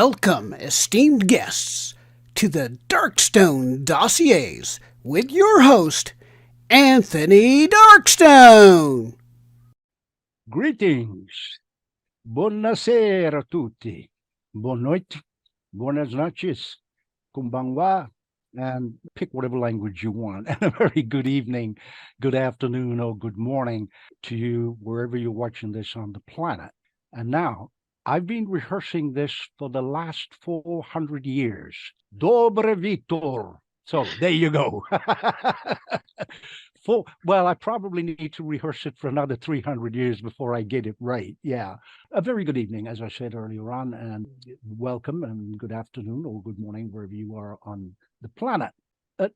Welcome, esteemed guests, to the Darkstone Dossiers with your host, Anthony Darkstone. Greetings. Buonasera a tutti. Buon noite. Buenas noches. Kumbangwa. And pick whatever language you want. And a very good evening, good afternoon, or good morning to you, wherever you're watching this on the planet. And now, I've been rehearsing this for the last 400 years. Dobre Vitor. So there you go. Well, I probably need to rehearse it for another 300 years before I get it right. Yeah. A very good evening, as I said earlier on, and welcome and good afternoon or good morning, wherever you are on the planet.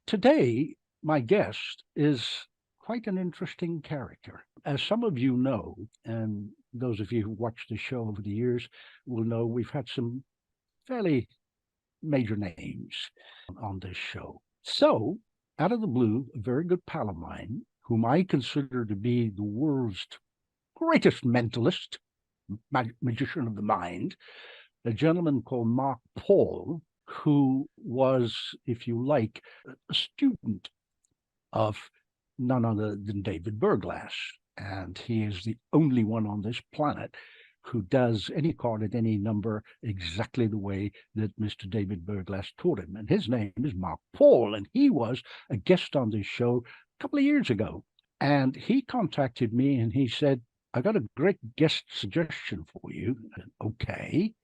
Today, my guest is quite an interesting character. As some of you know, and those of you who watched the show over the years will know, we've had some fairly major names on this show. So, out of the blue, a very good pal of mine, whom I consider to be the world's greatest mentalist, magician of the mind, a gentleman called Mark Paul, who was, if you like, a student of none other than David Berglass. And he is the only one on this planet who does any card at any number exactly the way that Mr. David Berglass taught him. And his name is Mark Paul, and he was a guest on this show a couple of years ago. And he contacted me and he said, I got a great guest suggestion for you. I said, okay,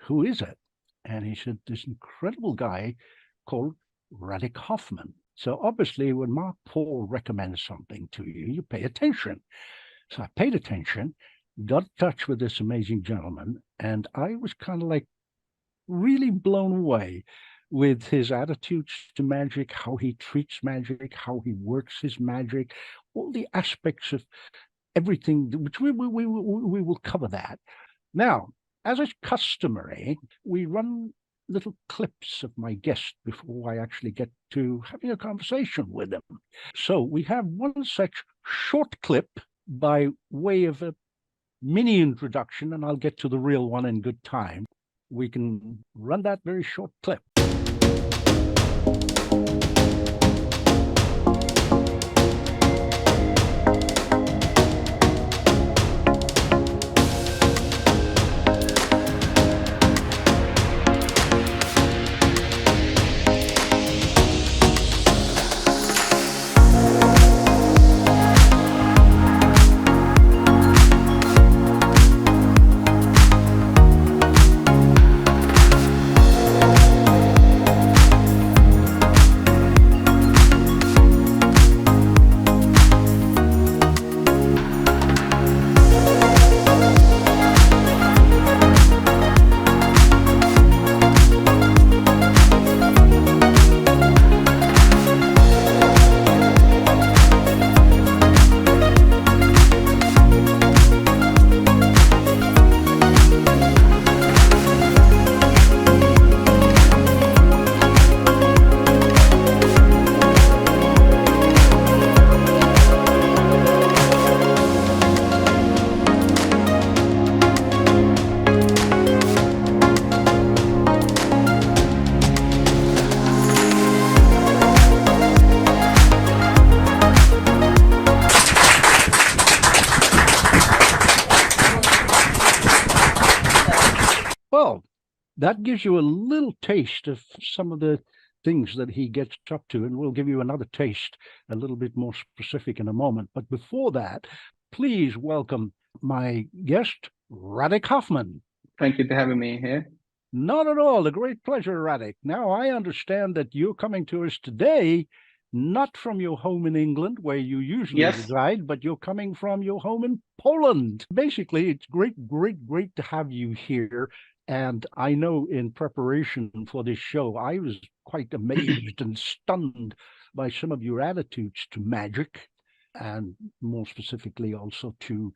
who is it? And he said, this incredible guy called Radek Hoffman. So obviously, when Mark Paul recommends something to you, you pay attention. So I paid attention, got in touch with this amazing gentleman, and I was kind of like really blown away with his attitudes to magic, how he treats magic, how he works his magic, all the aspects of everything, which we will cover that. Now, as is customary, we run little clips of my guest before I actually get to having a conversation with them. So we have one such short clip by way of a mini introduction, and I'll get to the real one in good time. We can run that very short clip. Well, that gives you a little taste of some of the things that he gets up to, and we'll give you another taste, a little bit more specific in a moment. But before that, please welcome my guest, Radek Hoffman. Thank you for having me here. Not at all. A great pleasure, Radek. Now, I understand that you're coming to us today, not from your home in England, where you usually reside, but you're coming from your home in Poland. Basically, it's great to have you here. And I know in preparation for this show, I was quite amazed and stunned by some of your attitudes to magic, and more specifically also to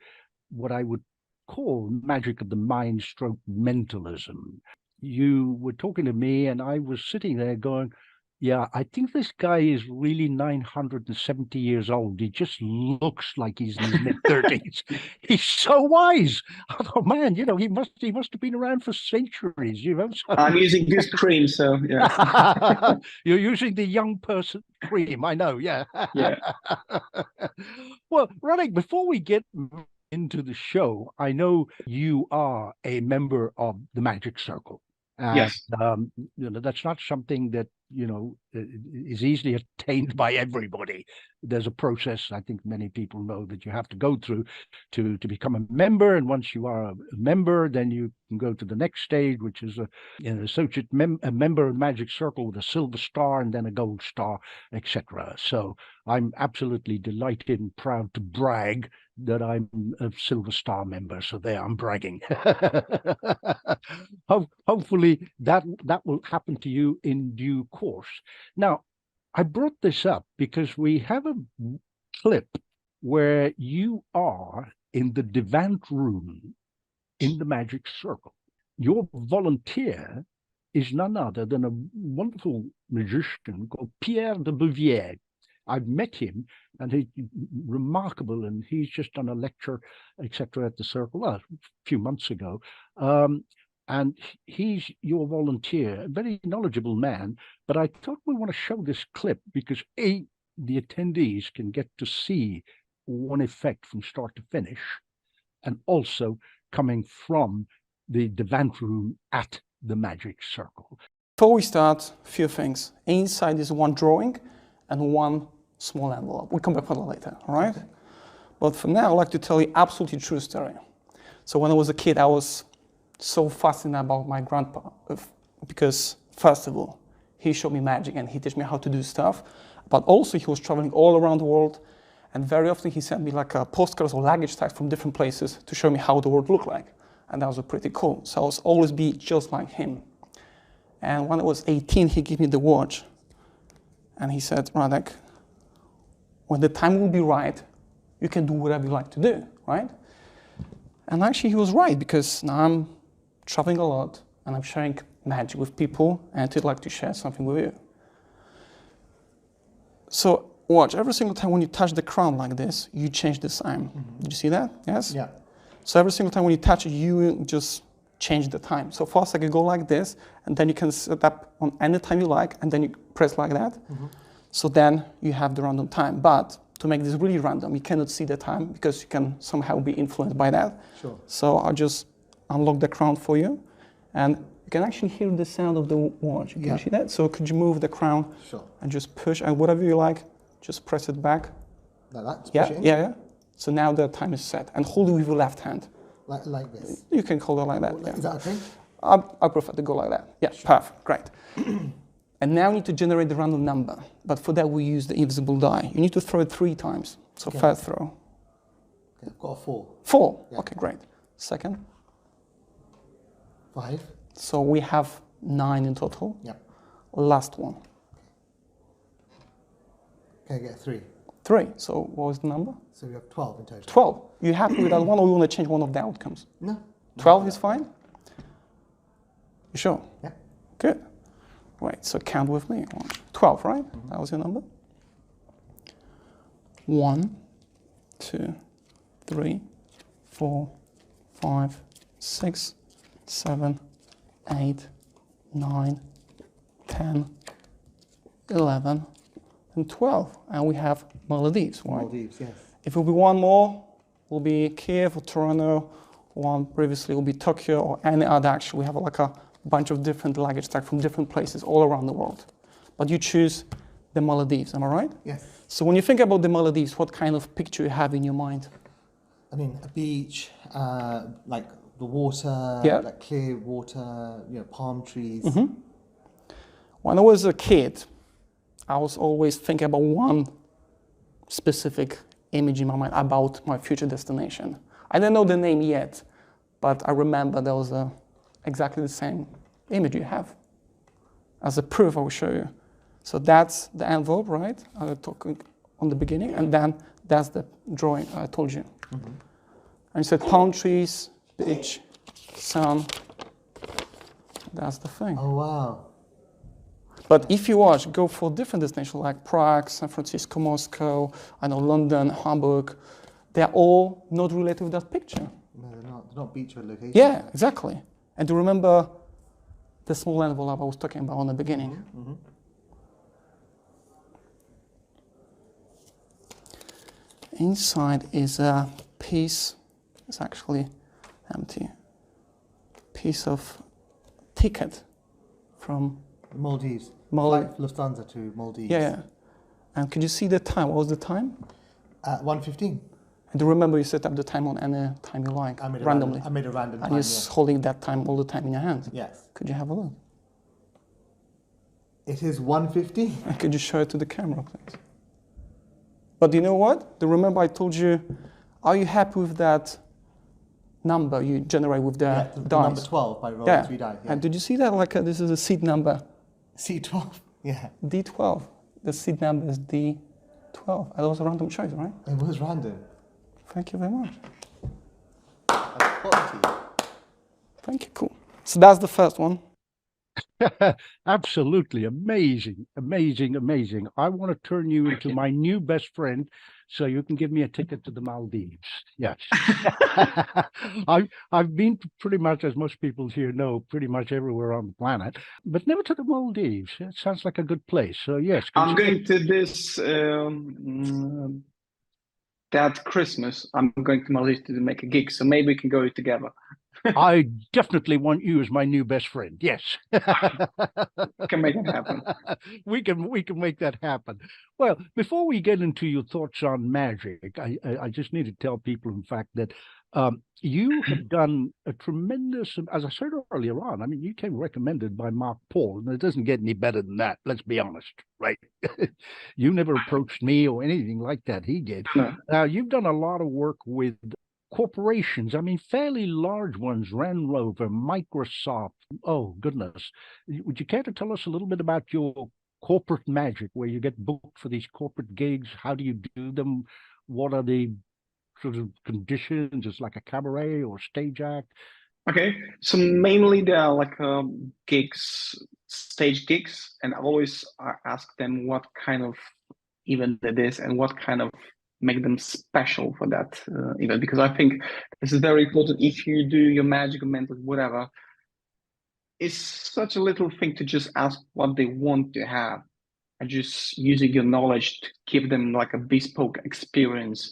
what I would call magic of the mind stroke mentalism. You were talking to me and I was sitting there going, Yeah, I think this guy is really 970 years old. He just looks like he's in his mid-30s. He's so wise. I thought, man, he must have been around for centuries. I'm using Goose Cream, so yeah. You're using the young person cream, I know, yeah. Yeah. Well, Radek, before we get into the show, I know you are a member of the Magic Circle. And Yes. that's not something that is easily attained by everybody. There's a process I think many people know that you have to go through to become a member, and once you are a member, then you can go to the next stage, which is an associate a member of Magic Circle with a silver star and then a gold star, etc. So I'm absolutely delighted and proud to brag that I'm a silver star member. So there, I'm bragging. Hopefully that will happen to you in due course. Now, I brought this up because we have a clip where you are in the Devant room in the Magic Circle. Your volunteer is none other than a wonderful magician called Pierre de Bouvier. I've met him, and he's remarkable, and he's just done a lecture, etc., at the Circle a few months ago. And he's your volunteer, a very knowledgeable man. But I thought we want to show this clip because the attendees can get to see one effect from start to finish, and also coming from the Devant room at the Magic Circle. Before we start, a few things. Inside is one drawing and one small envelope. We'll come back for that later, all right? Okay. But for now, I'd like to tell you absolutely true story. So when I was a kid, I was so fascinated about my grandpa because, first of all, he showed me magic and he taught me how to do stuff. But also, he was traveling all around the world, and very often he sent me like postcards or luggage tags from different places to show me how the world looked like. And that was pretty cool. So I was always be just like him. And when I was 18, he gave me the watch. And he said, Radek, when the time will be right, you can do whatever you like to do, right? And actually he was right, because now I'm traveling a lot and I'm sharing magic with people, and I'd like to share something with you. So watch, every single time when you touch the crown like this, you change the sign. Mm-hmm. Did you see that? Yes? Yeah. So every single time when you touch it, you just change the time. So first I can go like this, and then you can set up on any time you like, and then you press like that. Mm-hmm. So then you have the random time. But to make this really random, you cannot see the time because you can somehow be influenced by that. Sure. So I'll just unlock the crown for you, and you can actually hear the sound of the watch. Can you see that? So could you move the crown? Sure. And just push, and whatever you like, just press it back. Like that? Yeah. So now the time is set, and hold it with your left hand. Like this? You can hold it like that. Is that okay? I prefer to go like that. Yeah, sure. Perfect, great. And now you need to generate the random number, but for that we use the invisible die. You need to throw it 3 times. So okay. First throw. Okay, I've got a 4. 4, yeah. Okay, great. Second. 5. So we have 9 in total. Yep. Last one. Okay, I get 3. 3, so what was the number? So we have 12 in total. 12. You happy with that one, or you want to change one of the outcomes? No. 12 is fine? You sure? Yeah. Good. Right, so count with me. 12, right? Mm-hmm. That was your number. 1, 2, 3, 4, 5, 6, 7, 8, 9, 10, 11, and 12. And we have Maldives, right? Maldives, yes. If it will be one more, will be Kiev or Toronto. One previously will be Tokyo or any other. Actually, we have like a bunch of different luggage tags from different places all around the world. But you choose the Maldives, am I right? Yes. So when you think about the Maldives, what kind of picture you have in your mind? I mean, a beach, like the water, like clear water, palm trees. Mm-hmm. When I was a kid, I was always thinking about one specific image in my mind about my future destination. I don't know the name yet, but I remember there was exactly the same image you have. As a proof, I will show you. So that's the envelope, right? I was talking on the beginning, and then that's the drawing I told you. Mm-hmm. And you said palm trees, beach, sun. That's the thing. Oh, wow. But if you watch, go for different destinations like Prague, San Francisco, Moscow, I know London, Hamburg, they're all not related with that picture. No, they're not. They're not beachhead locations. Yeah, exactly. And do you remember the small envelope I was talking about in the beginning? Mm-hmm. Inside is a piece, it's actually empty, piece of ticket from Maldives. Maldives. Flight Lufthansa to Maldives. Yeah. And could you see the time? What was the time? 1:15. And do you remember you set up the time on any time you like, randomly? I made a random And time. you're holding that time all the time in your hand. Yes. Could you have a look? It is 1:15. And could you show it to the camera, please? But you know what? Do you remember I told you, are you happy with that number you generate with the the dice? number 12 by rolling 3 dice. Yeah. And did you see that? Like this is a seed number. C12. Yeah. D12. The seed number is D12. That was a random choice, right? It was random. Thank you very much. That's quality. Thank you. Cool. So that's the first one. Absolutely amazing, amazing, amazing. I want to turn you into my new best friend so you can give me a ticket to the Maldives. Yes. I've been to pretty much, as most people here know, pretty much everywhere on the planet, but never to the Maldives. It sounds like a good place. So yes. I'm going to this that Christmas. I'm going to Maldives to make a gig, so maybe we can go together. I definitely want you as my new best friend. Yes. Can make it happen. We can make that happen. Well, before we get into your thoughts on magic, I just need to tell people, in fact, that you have done a tremendous, as I said earlier on, I mean, you came recommended by Mark Paul, and it doesn't get any better than that, let's be honest, right? You never approached me or anything like that. He did. No. You've done a lot of work with corporations, I mean, fairly large ones, Land Rover, Microsoft. Oh, goodness. Would you care to tell us a little bit about your corporate magic, where you get booked for these corporate gigs? How do you do them? What are the sort of conditions? It's like a cabaret or stage act? Okay, so mainly they are like gigs, stage gigs, and I always ask them what kind of event it is and what kind of make them special for that event, because I think this is very important. If you do your magic or mental whatever, it's such a little thing to just ask what they want to have and just using your knowledge to give them like a bespoke experience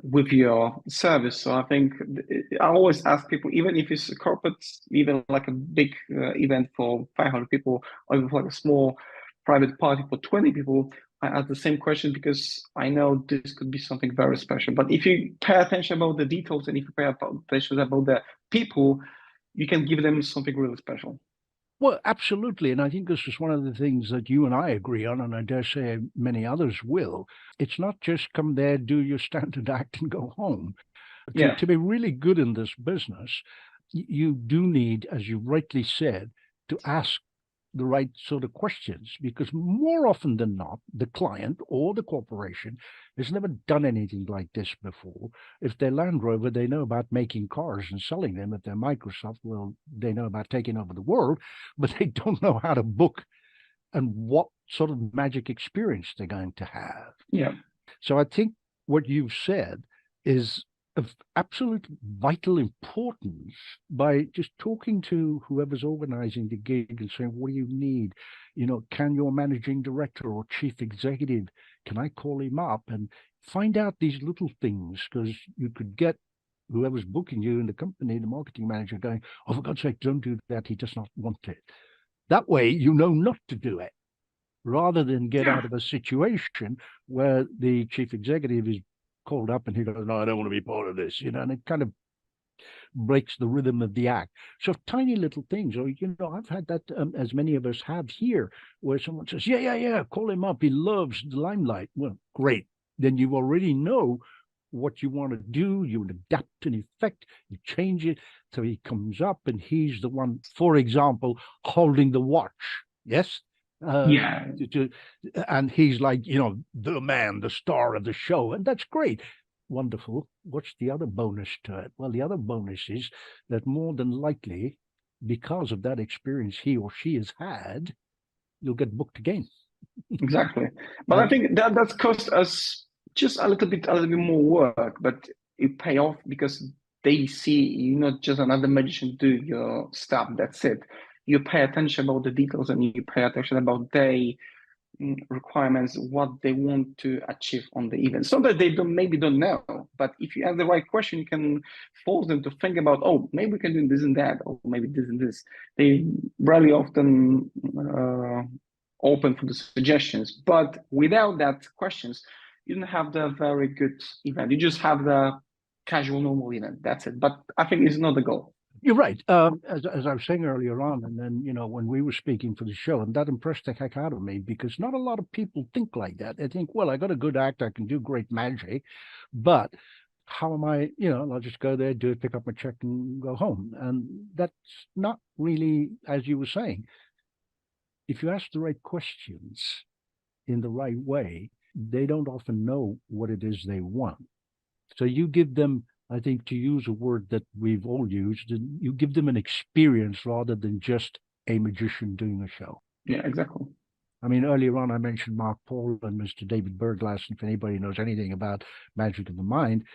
with your service. So I think I always ask people, even if it's a corporate, even like a big event for 500 people, or even like a small private party for 20 people, I ask the same question because I know this could be something very special. But if you pay attention about the details and if you pay attention about the people, you can give them something really special. Well, absolutely. And I think this is one of the things that you and I agree on, and I dare say many others will. It's not just come there, do your standard act and go home. Yeah. To be really good in this business, you do need, as you rightly said, to ask the right sort of questions, because more often than not, the client or the corporation has never done anything like this before. If they're Land Rover, they know about making cars and selling them. If they're Microsoft, well, they know about taking over the world, but they don't know how to book and what sort of magic experience they're going to have. Yeah. So I think what you've said is of absolute vital importance by just talking to whoever's organizing the gig and saying, what do you need? You know, can your managing director or chief executive, can I call him up and find out these little things? Because you could get whoever's booking you in the company, the marketing manager going, oh, for God's sake, don't do that. He does not want it. That way, you know not to do it, rather than get out of a situation where the chief executive is called up and he goes, no, I don't want to be part of this, you know, and it kind of breaks the rhythm of the act. So tiny little things, or, you know, I've had that, as many of us have here, where someone says, yeah, call him up. He loves the limelight. Well, great. Then you already know what you want to do. You adapt an effect, you change it. So he comes up and he's the one, for example, holding the watch. Yes. And he's like, you know, the man, the star of the show, and that's great. Wonderful. What's the other bonus to it? Well, the other bonus is that more than likely, because of that experience he or she has had, you'll get booked again. Exactly. But I think that's cost us just a little bit more work, but it pay off because they see you're not just another magician do your stuff. That's it. You pay attention about the details and you pay attention about their requirements, what they want to achieve on the event. So that they maybe don't know, but if you ask the right question, you can force them to think about, oh, maybe we can do this and that, or maybe this and this. They really often open for the suggestions, but without that questions, you don't have the very good event. You just have the casual normal event. That's it. But I think it's not the goal. You're right. As I was saying earlier on, and then, when we were speaking for the show, and that impressed the heck out of me, because not a lot of people think like that. They think, well, I got a good act, I can do great magic, but how am I, I'll just go there, do it, pick up my check and go home. And that's not really, as you were saying. If you ask the right questions in the right way, they don't often know what it is they want. So you give them, I think, to use a word that we've all used, you give them an experience rather than just a magician doing a show. Yeah, exactly. I mean, earlier on, I mentioned Mark Paul and Mr. David Berglass. If anybody knows anything about magic of the mind,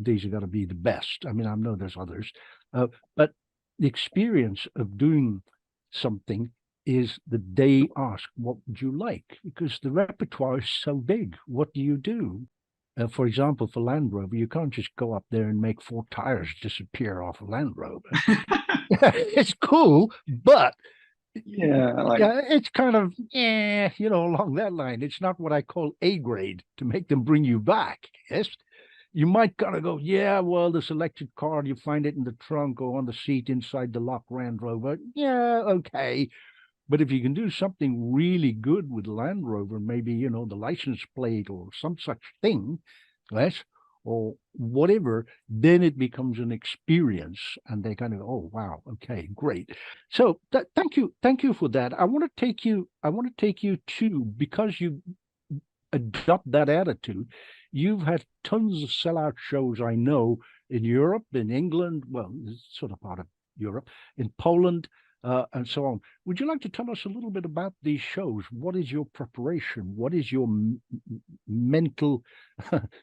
these are going to be the best. I mean, I know there's others, but the experience of doing something is that they ask, what would you like? Because the repertoire is so big. What do you do? For example, for Land Rover, you can't just go up there and make 4 tires disappear off a Land Rover. It's cool, but it's kind of, along that line. It's not what I call A grade to make them bring you back. Yes, you might kind of go, yeah, well, this electric car, you find it in the trunk or on the seat inside the locked Land Rover. Yeah, okay. But if you can do something really good with Land Rover, maybe, the license plate or some such thing, yes, or whatever, then it becomes an experience and they kind of, oh, wow, okay, great. So thank you for that. I want to take you to, because you adopt that attitude, you've had tons of sellout shows, I know, in Europe, in England, well, it's sort of part of Europe, in Poland, and so on. Would you like to tell us a little bit about these shows? What is your preparation? What is your mental,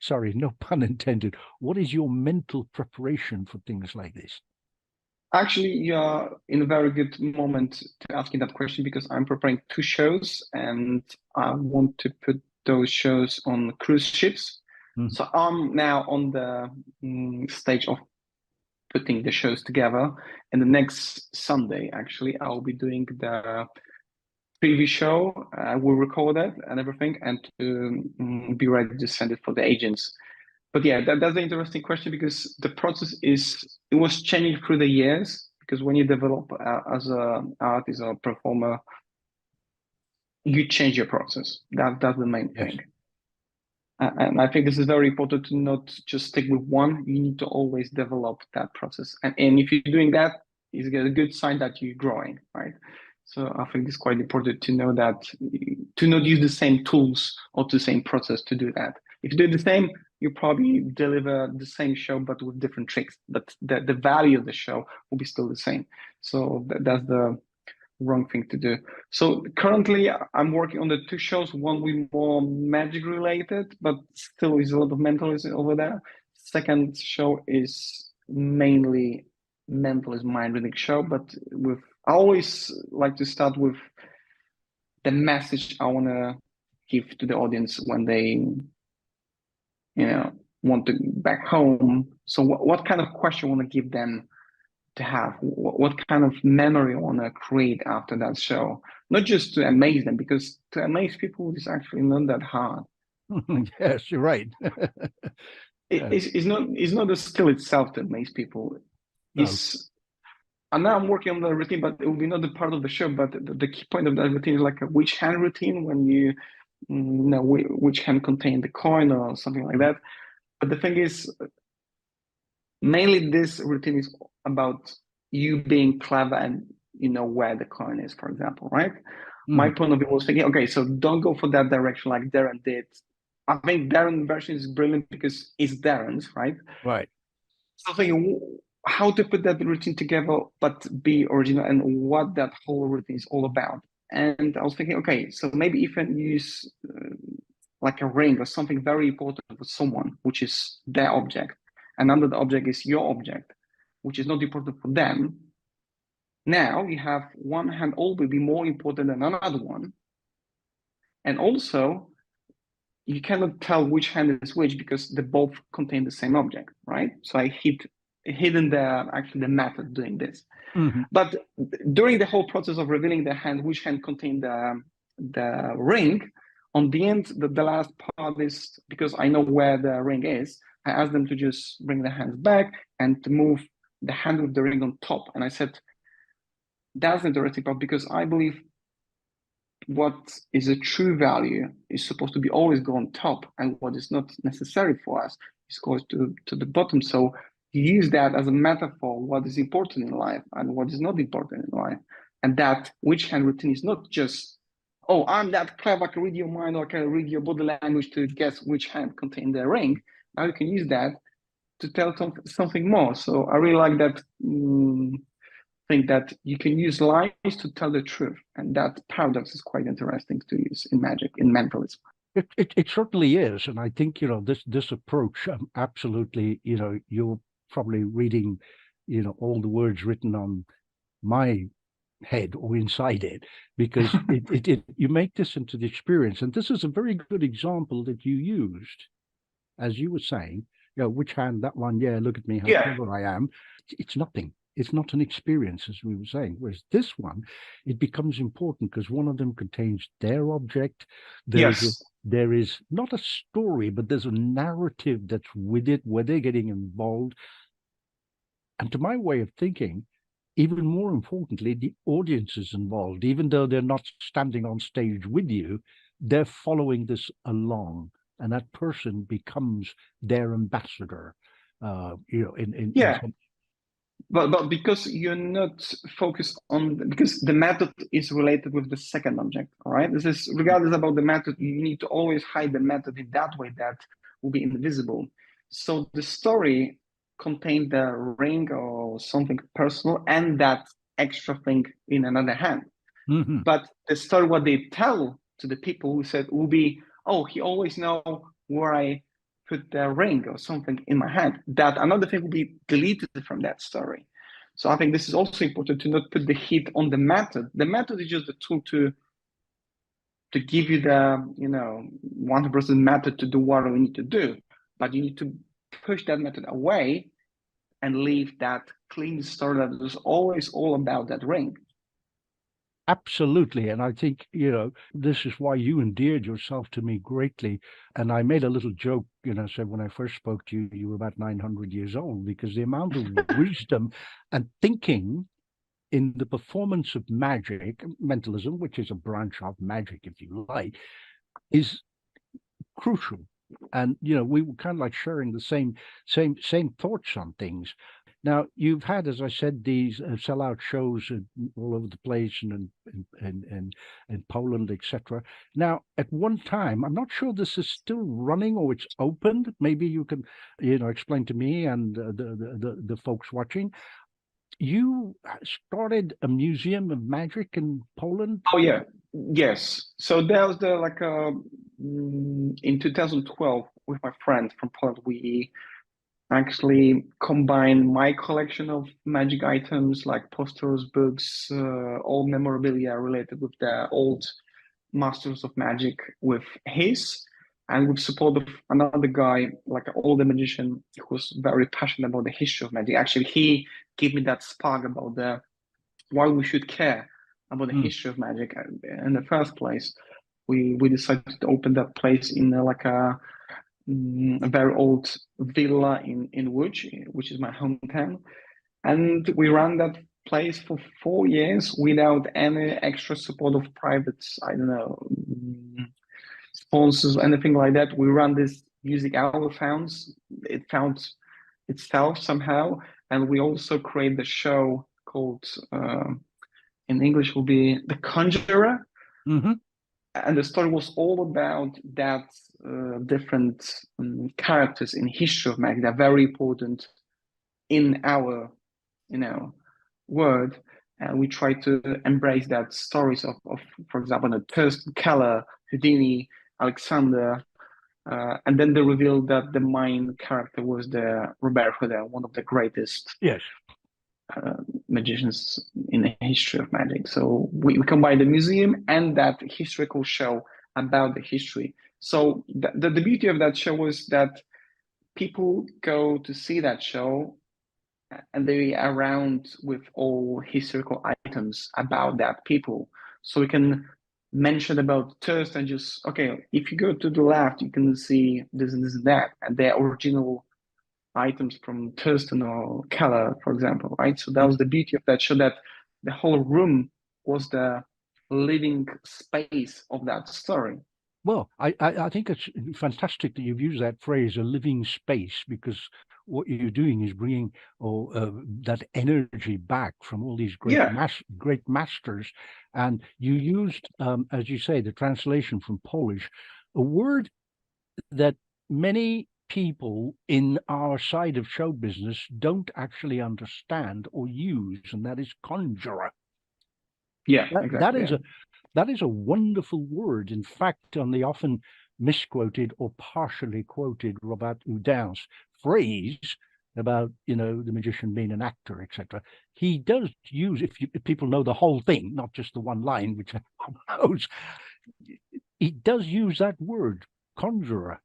sorry, no pun intended. What is your mental preparation for things like this? Actually, you're in a very good moment to asking that question, because I'm preparing 2 shows and I want to put those shows on cruise ships. Mm-hmm. So I'm now on the stage of putting the shows together, and the next Sunday, actually, I'll be doing the preview show. We'll record it and everything, and to be ready to send it for the agents. But yeah, that's an interesting question, because the process was changing through the years, because when you develop as an artist or performer, you change your process. That's the main thing. And I think this is very important to not just stick with one. You need to always develop that process. And if you're doing that, it's a good sign that you're growing, right? So I think it's quite important to know that, to not use the same tools or the same process to do that. If you do the same, you probably deliver the same show, but with different tricks. But the value of the show will be still the same. So that's the wrong thing to do. So currently I'm working on the 2 shows, one with more magic related, but still is a lot of mentalism over there. Second show is mainly mentalism, mind reading show, but I always like to start with the message I want to give to the audience when they want to back home. So what kind of question I want to give them to have, what kind of memory I want to create after that show, not just to amaze them, because to amaze people is actually not that hard. Yes, you're right. It's not the skill itself to amaze people. No. And now I'm working on the routine, but it will be not the part of the show. But the key point of that routine is like a which hand routine, when you know which hand contain the coin or something like that. But the thing is, mainly this routine is about you being clever and where the coin is, for example, right? My point of view was thinking, okay, so don't go for that direction like Darren did. I think Darren's version is brilliant because it's Darren's, right? Right. So thinking how to put that routine together, but be original, and what that whole routine is all about. And I was thinking, okay, so maybe if I use like a ring or something very important for someone, which is their object, and another object is your object, which is not important for them. Now you have one hand all will be more important than another one. And also, you cannot tell which hand is which because they both contain the same object, right? So I hidden the method doing this. Mm-hmm. But during the whole process of revealing the hand, which hand contained the ring, on the end, the last part is, because I know where the ring is, I asked them to just bring the hands back and to move the hand with the ring on top. And I said, that's the interesting part, because I believe what is a true value is supposed to be always go on top, and what is not necessary for us is goes to the bottom. So you use that as a metaphor, what is important in life and what is not important in life. And that which hand routine is not just, oh, I'm that clever, I can read your mind, or I can read your body language to guess which hand contained the ring. Now you can use that to tell something more. So I really like that think that you can use lies to tell the truth, and that paradox is quite interesting to use in magic, in mentalism. It certainly is, and I think this approach absolutely. You're probably reading, all the words written on my head or inside it, because you make this into the experience, and this is a very good example that you used, as you were saying. Which hand? That one? Yeah, look at me, how clever I am. It's nothing. It's not an experience, as we were saying. Whereas this one, it becomes important because one of them contains their object. There is not a story, but there's a narrative that's with it, where they're getting involved. And to my way of thinking, even more importantly, the audience is involved. Even though they're not standing on stage with you, they're following this along, and that person becomes their ambassador. But because you're not focused on, because the method is related with the second object, all right? This is regardless about the method, you need to always hide the method in that way that will be invisible. So the story contained the ring or something personal and that extra thing in another hand. Mm-hmm. But the story, what they tell to the people who said will be, oh, he always know where I put the ring or something in my hand. That another thing will be deleted from that story. So I think this is also important to not put the heat on the method. The method is just a tool to give you the 100% method to do what we need to do. But you need to push that method away and leave that clean story that is always all about that ring. Absolutely. And I think, this is why you endeared yourself to me greatly. And I made a little joke, said when I first spoke to you, you were about 900 years old, because the amount of wisdom and thinking in the performance of magic, mentalism, which is a branch of magic, if you like, is crucial. And, we were kind of like sharing the same thoughts on things. Now, you've had, as I said, these sellout shows all over the place and in Poland, etc. Now, at one time, I'm not sure this is still running or it's opened. Maybe you can, explain to me and the folks watching. You started a museum of magic in Poland? Oh, yeah. Yes. So that was in 2012 with my friend from Poland. We actually combine my collection of magic items like posters, books, all memorabilia related with the old masters of magic with his, and with support of another guy, like an older magician who was very passionate about the history of magic. Actually, he gave me that spark about why we should care about the history of magic in the first place. We decided to open that place in a very old villa in Łódź, which is my hometown. And we ran that place for 4 years without any extra support of private, sponsors, anything like that. We ran this using our funds. It found itself somehow. And we also created a show called, in English will be The Conjurer. Mm-hmm. And the story was all about that different characters in history of magic that are very important in our, world. and we try to embrace that stories of for example, the Thurston, Keller, Houdini, Alexander, and then they revealed that the main character was the Robert Houdin, one of the greatest magicians in the history of magic. So we combine the museum and that historical show about the history. So the beauty of that show was that people go to see that show and they are around with all historical items about that people. So we can mention about Thirst and just, okay, if you go to the left, you can see this and this and that, and they're original items from Thurston or Keller, for example, right? So that was the beauty of that show, that the whole room was the living space of that story. Well, I think it's fantastic that you've used that phrase, a living space, because what you're doing is bringing that energy back from all these great masters. And you used, as you say, the translation from Polish, a word that many people in our side of show business don't actually understand or use, and that is conjurer. Yeah, exactly. That is a wonderful word. In fact, on the often misquoted or partially quoted Robert Houdin's phrase about, the magician being an actor, etc., he does use, if people know the whole thing, not just the one line, which everyone knows, he does use that word, conjurer.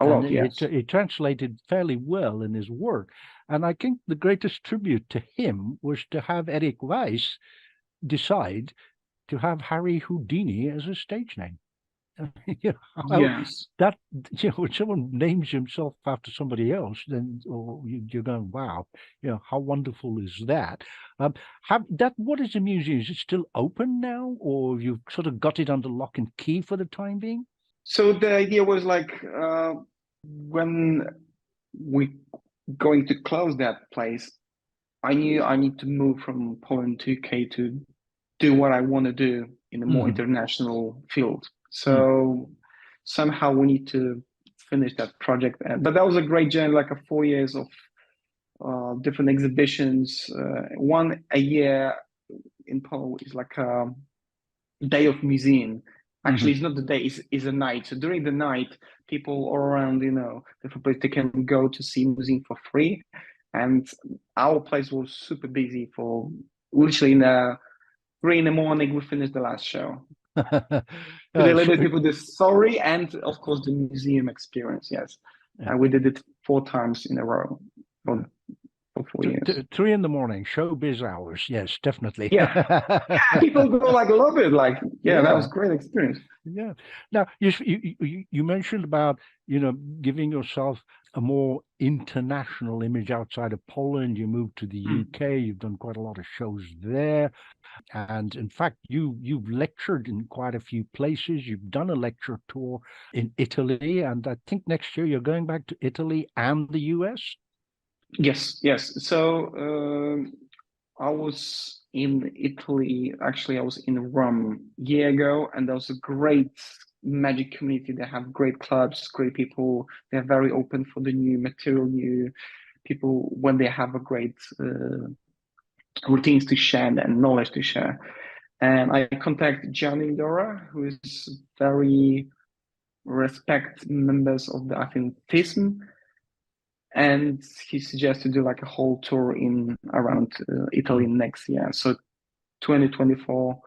Yes. It translated fairly well in his work. And I think the greatest tribute to him was to have Eric Weiss decide to have Harry Houdini as a stage name. Yes. That, when someone names himself after somebody else, then you're going, wow, how wonderful is that? What is the museum? Is it still open now, or you've sort of got it under lock and key for the time being? So the idea was like, when we going to close that place, I knew I need to move from Poland to UK to do what I want to do in a more international field. So somehow we need to finish that project. But that was a great journey, like 4 years of different exhibitions. One a year in Poland is like a day of museum. Actually, it's not the day, it's a night. So during the night, people all around, different places, they can go to see museum for free. And our place was super busy for literally in 3 in the morning, we finished the last show. To deliver people the story and, of course, the museum experience, yes. And we did it 4 times in a row for 4 years. 3 in the morning, showbiz hours. Yes, definitely. Yeah. People go love it. That was a great experience. Yeah. Now, you mentioned about, giving yourself a more international image outside of Poland. You moved to the UK. You've done quite a lot of shows there. And in fact, you've lectured in quite a few places. You've done a lecture tour in Italy. And I think next year you're going back to Italy and the US. Yes. So I was in Italy. Actually, I was in Rome a year ago, and there was a great magic community. They have great clubs, great people. They're very open for the new material, new people when they have a great routines to share and knowledge to share. And I contact Gianni Dora, who is very respect members of the, I think, TISM. And he suggests to do like a whole tour in around Italy next year. So 2024,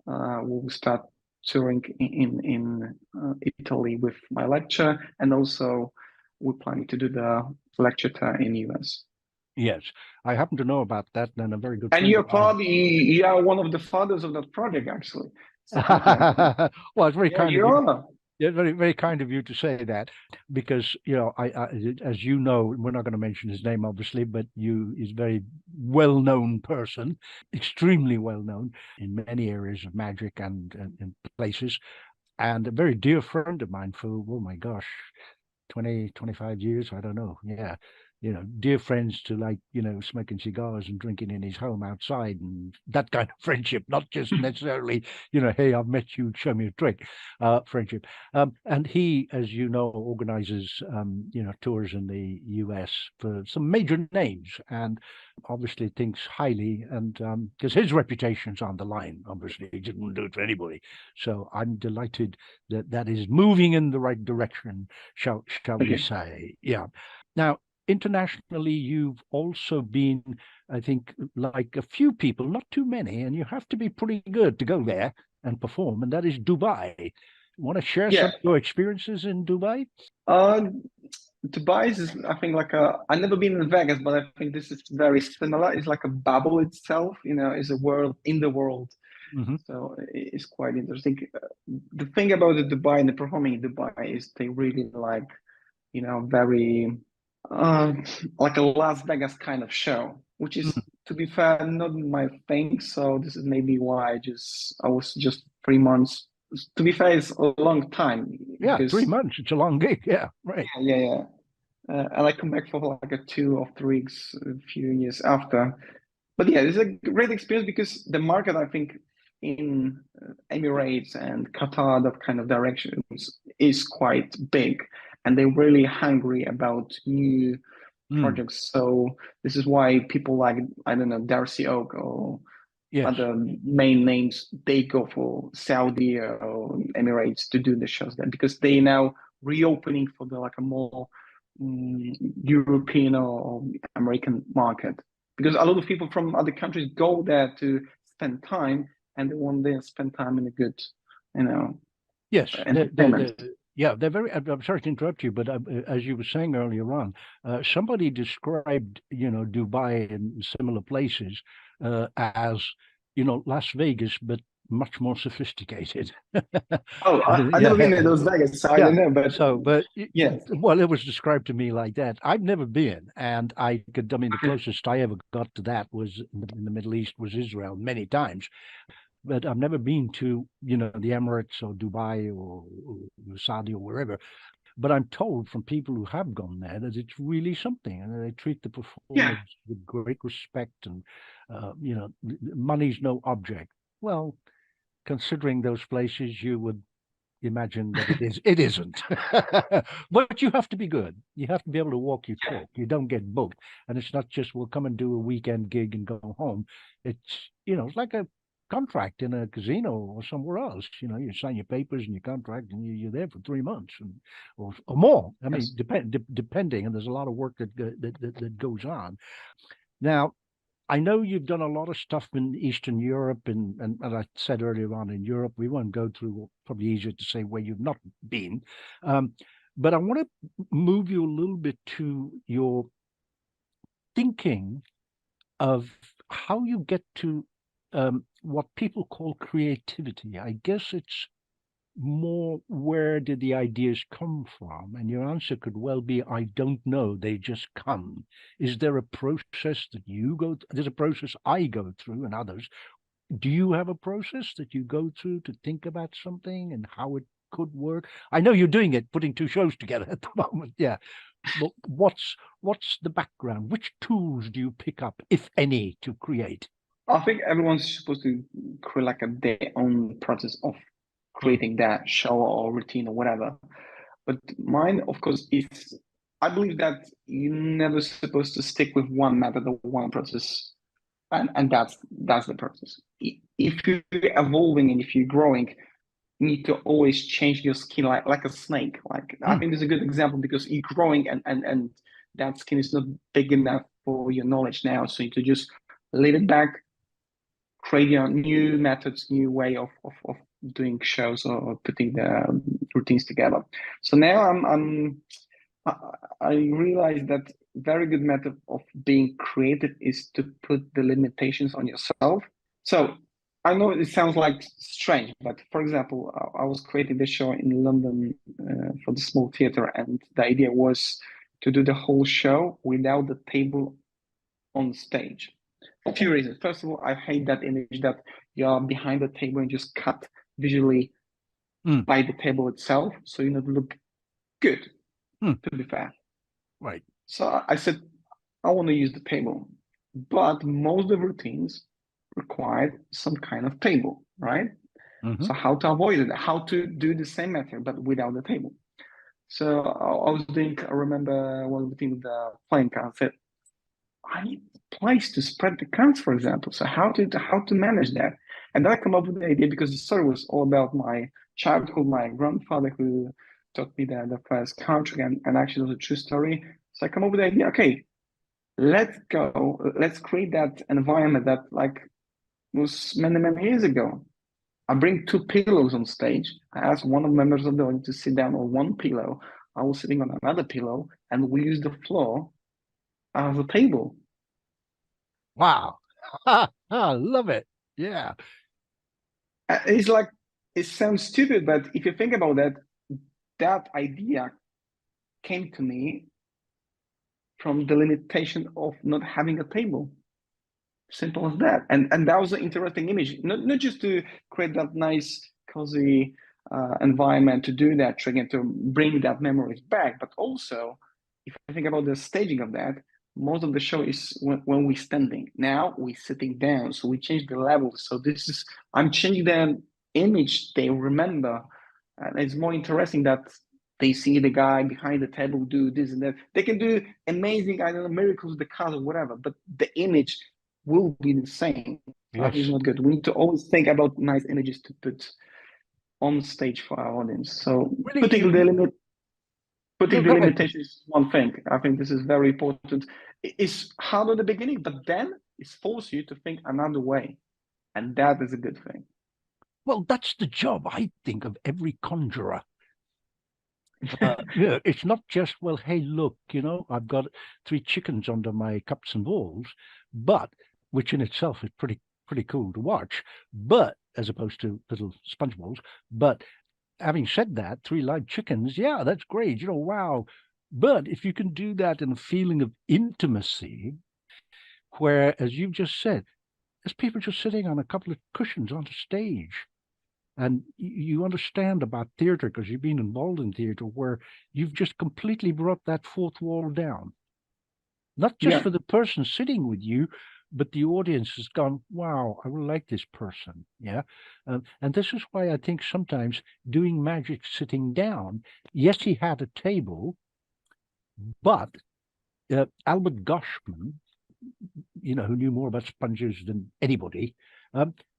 we'll start touring in Italy with my lecture, and also we're planning to do the lecture tour in US. Yes, I happen to know about that, and a very good. And you are one of the fathers of that project, actually. So, well, it's very kind of you. Yeah, very, very kind of you to say that, because I as you know, we're not going to mention his name, obviously, but is a very well-known person, extremely well-known in many areas of magic and places, and a very dear friend of mine for, oh my gosh, 20, 25 years, I don't know. Yeah. dear friends to like, smoking cigars and drinking in his home outside and that kind of friendship, not just necessarily, hey, I've met you, show me a trick, friendship. And he, as you know, organizes, tours in the US for some major names and obviously thinks highly and because his reputation's on the line, obviously he didn't do it for anybody. So I'm delighted that is moving in the right direction, shall we say. Yeah. Now, internationally, you've also been, I think, like a few people, not too many, and you have to be pretty good to go there and perform, and that is Dubai. Want to share some of your experiences in Dubai? Dubai is, I think, I've never been in Vegas, but I think this is very similar. It's like a bubble itself, is a world in the world. Mm-hmm. So it's quite interesting. The thing about the Dubai and the performing in Dubai is they really like, very like a Las Vegas kind of show, which is, to be fair, not my thing. So this is maybe why I was just 3 months. To be fair, it's a long time. Yeah, 3 months. It's a long gig. Yeah, right. Yeah. And I come back for like a 2 or 3 weeks a few years after. But yeah, it's a great experience because the market, I think, in Emirates and Qatar, that kind of directions, is quite big, and they're really hungry about new projects. So this is why people like, I don't know, Darcy Oak or other main names, they go for Saudi or Emirates to do the shows there because they now reopening for the like a more European or American market. Because a lot of people from other countries go there to spend time, and they want to spend time in a good, yes, entertainment. they're very. I'm sorry to interrupt you, but as you were saying earlier on, somebody described, Dubai and similar places as, Las Vegas, but much more sophisticated. Oh, I've never been in Las Vegas, so I don't know. But well, it was described to me like that. I've never been, and the closest I ever got to that was in the Middle East, was Israel, many times. But I've never been to, the Emirates or Dubai or Saudi or wherever. But I'm told from people who have gone there that it's really something, and they treat the performers with great respect, and money's no object. Well, considering those places, you would imagine that it isn't. But you have to be good. You have to be able to walk your talk. You don't get booked, and it's not just, we'll come and do a weekend gig and go home. It's it's like a contract in a casino or somewhere else. You sign your papers and your contract, and you're there for 3 months or more. I mean, depending, and there's a lot of work that goes on. Now, I know you've done a lot of stuff in Eastern Europe, and as I said earlier on, in Europe, we won't go through, probably easier to say where you've not been. But I want to move you a little bit to your thinking of how you get to what people call creativity. I guess it's more, where did the ideas come from? And your answer could well be, I don't know, they just come. Is there a process that you go through? There's a process I go through, and others. Do you have a process that you go through to think about something and how it could work? I know you're doing it, putting 2 shows together at the moment. Yeah. But what's the background? Which tools do you pick up, if any, to create? I think everyone's supposed to create like their own process of creating that show or routine or whatever. But mine, of course, is, I believe that you're never supposed to stick with one method or one process, and that's the process. If you're evolving and if you're growing, you need to always change your skin like a snake. Like I think this is a good example because you're growing and that skin is not big enough for your knowledge now. So you need to just leave it back, create your new methods, new way of doing shows or putting the routines together. So now I realize that very good method of being creative is to put the limitations on yourself. So I know it sounds like strange, but for example, I was creating this show in London for the small theater, and the idea was to do the whole show without the table on stage. A few reasons. First of all, I hate that image that you're behind the table and just cut visually by the table itself, so you not look good, to be fair. Right. So I said, I want to use the table, but most of the routines required some kind of table, right? Mm-hmm. So how to avoid it, how to do the same method, but without the table. So I was doing, I remember one of the things, the playing cards, I said, I need a place to spread the cards, for example. So how to manage that? And then I come up with the idea because the story was all about my childhood, my grandfather who taught me the first card trick, and actually it was a true story. So I come up with the idea, okay, let's create that environment that like was many, many years ago. I bring two pillows on stage. I ask one of the members of the audience to sit down on one pillow. I was sitting on another pillow, and we use the floor as a table. Wow. I love it. Yeah. It's like, it sounds stupid, but if you think about that, that idea came to me from the limitation of not having a table. Simple as that. And that was an interesting image, not just to create that nice, cozy environment to do that trick and to bring that memories back, but also, if you think about the staging of that, most of the show is when we're standing. Now we're sitting down, so we change the level. So this is, I'm changing the image they remember, and it's more interesting that they see the guy behind the table do this and that. They can do amazing, I don't know, miracles with the color, whatever, but the image will be the same. So I think it's Yes. not good. We need to always think about nice images to put on stage for our audience. So Really, putting the go ahead. limitation is one thing. I think this is very important. It's hard at the beginning, but then it forces you to think another way. And that is a good thing. Well, that's the job, I think, of every conjurer. Yeah, it's not just, well, hey, look, I've got 3 chickens under my cups and balls, but which in itself is pretty cool to watch, but as opposed to little sponge balls. But having said that, 3 live chickens, yeah, that's great, wow. But if you can do that in a feeling of intimacy, where, as you've just said, there's people just sitting on a couple of cushions on the stage. And you understand about theater because you've been involved in theater, where you've just completely brought that fourth wall down. Not just for the person sitting with you, but the audience has gone, wow, I really like this person. Yeah. And this is why I think sometimes doing magic sitting down, yes, he had a table, but Albert Goshman, who knew more about sponges than anybody,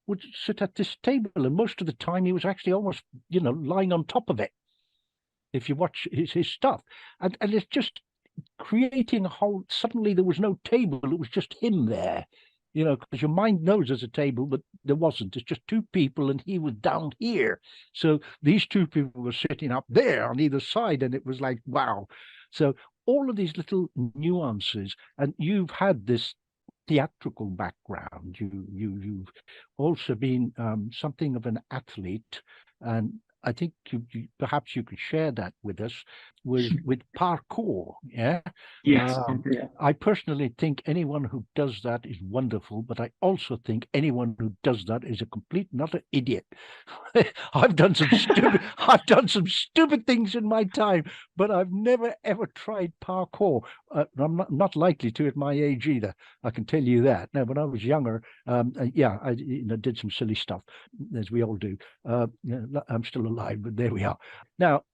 would sit at this table, and most of the time he was actually almost, lying on top of it. If you watch his stuff, and it's just creating a whole. Suddenly there was no table; it was just him there, because your mind knows there's a table, but there wasn't. It's just 2 people, and he was down here. So these 2 people were sitting up there on either side, and it was like, wow. So all of these little nuances, and you've had this theatrical background. You've also been something of an athlete, and I think perhaps you could share that with us with parkour. Yeah. Yes. I personally think anyone who does that is wonderful, but I also think anyone who does that is a complete and utter idiot. I've done some stupid things in my time, but I've never ever tried parkour. I'm not likely to at my age either. I can tell you that. Now, when I was younger, I did some silly stuff, as we all do. I'm still alive, but there we are. Now,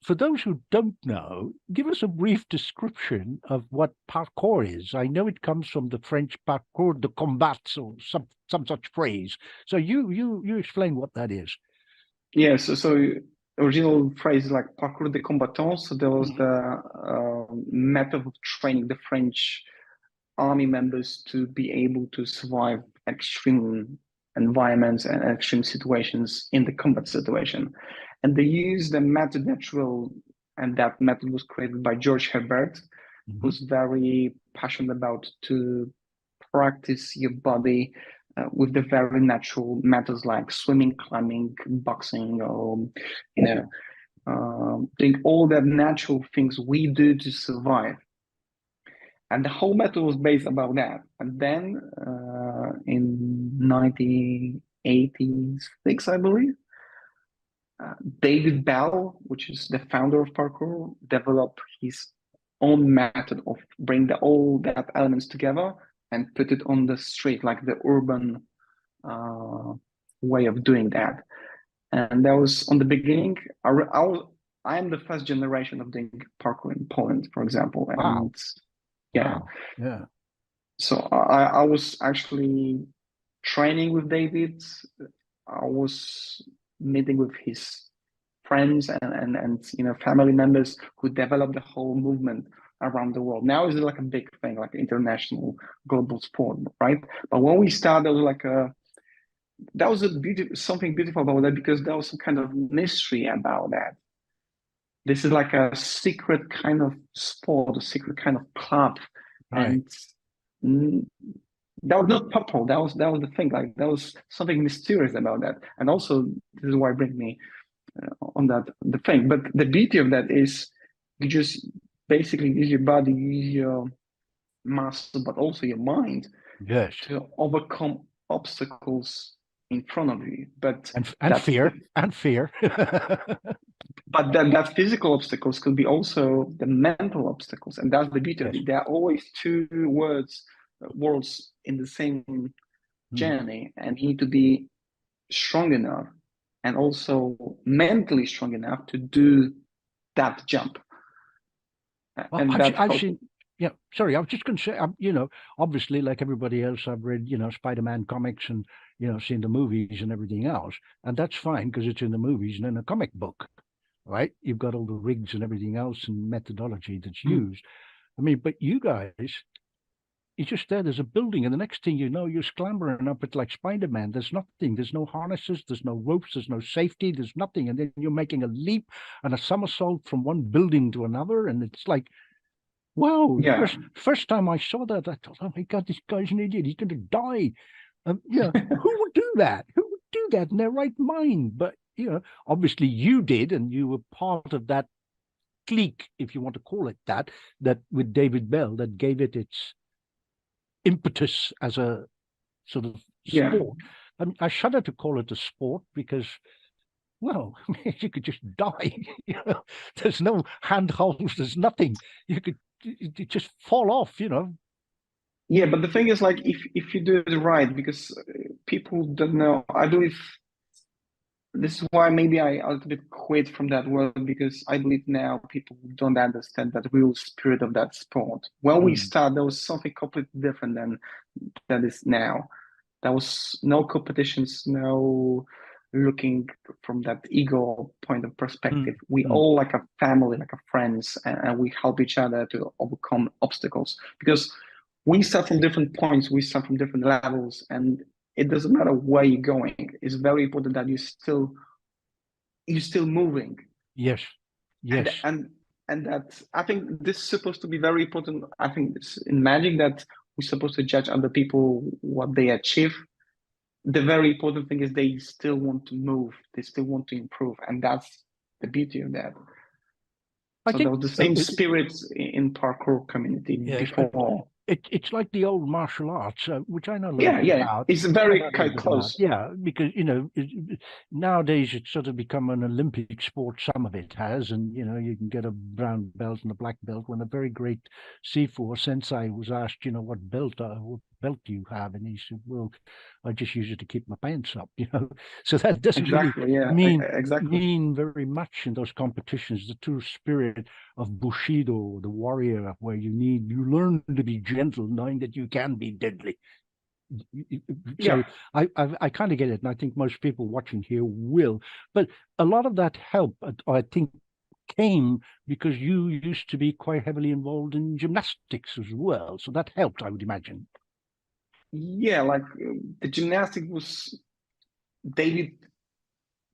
for those who don't know, give us a brief description of what parkour is. I know it comes from the French parcours de combat, or some such phrase. So you explain what that is. Yes. So original phrase is like parcours de combattants. So there was the method of training the French army members to be able to survive extreme environments and extreme situations in the combat situation. And they used a method natural, and that method was created by George Herbert, who's very passionate about to practice your body with the very natural methods like swimming, climbing, boxing, or doing all the natural things we do to survive. And the whole method was based about that. And then in 1986, I believe, David Bell, which is the founder of parkour, developed his own method of bring all that elements together and put it on the street, like the urban way of doing that. And that was on the beginning. I am the first generation of doing parkour in Poland, for example. Wow. And yeah. Wow. Yeah. So I was actually training with David. I was meeting with his friends and family members who developed the whole movement around the world. Now it's like a big thing, like international global sport, right? But when we started, that was something beautiful about that, because there was some kind of mystery about that. This is like a secret kind of sport, a secret kind of club, Right. and that was not purple. That was the thing. Like there was something mysterious about that, and also this is why it brings me on the thing. But the beauty of that is you just basically use your body, use your muscle, but also your mind, Yes. to overcome obstacles in front of you. But and fear. But that physical obstacles could be also the mental obstacles, and that's the beauty of it. There are always two worlds in the same journey, and you need to be strong enough and also mentally strong enough to do that jump. Well, And I've seen, yeah, sorry, I was just going to say, obviously, like everybody else, I've read, Spider-Man comics and, seen the movies and everything else. And that's fine because it's in the movies and in a comic book, right? You've got all the rigs and everything else and methodology that's used. I mean, but you guys, it's just there's a building, and the next thing you know, you're clambering up it like Spider-Man. There's nothing. There's no harnesses. There's no ropes. There's no safety. There's nothing. And then you're making a leap and a somersault from one building to another. And it's like, wow. Yeah. First time I saw that, I thought, oh my God, this guy's an idiot. He's going to die. Who would do that? Who would do that in their right mind? But, obviously you did, and you were part of that clique, if you want to call it that with David Bell, that gave it its impetus as a sort of sport. I mean, I shudder to call it a sport because, well, you could just die. There's no handholds. There's nothing. You could just fall off. Yeah, but the thing is, like, if you do it right, because people don't know. I believe this is why maybe I a little bit quit from that world, because I believe now people don't understand that real spirit of that sport. When we start, there was something completely different than that is now. There was no competitions, no looking from that ego point of perspective. We all like a family, like a friends, and we help each other to overcome obstacles, because we start from different points, we start from different levels, and it doesn't matter where you're going. It's very important that you're still moving. Yes. And that, I think this is supposed to be very important. I think in magic that we're supposed to judge other people what they achieve. The very important thing is they still want to move, they still want to improve, and that's the beauty of that. So there was the same spirit in parkour community before. It's like the old martial arts, which I know a little bit about. It's very close. Yeah, because nowadays it's sort of become an Olympic sport. Some of it has, and you can get a brown belt and a black belt. When a very great Sifu sensei was asked, what belt do you have, and he said, "Well, I just use it to keep my pants up." So that doesn't mean very much in those competitions. The true spirit of Bushido, the warrior, where you learn to be gentle, knowing that you can be deadly. So I kind of get it, and I think most people watching here will. But a lot of that help, I think, came because you used to be quite heavily involved in gymnastics as well. So that helped, I would imagine. Yeah, like the gymnastic David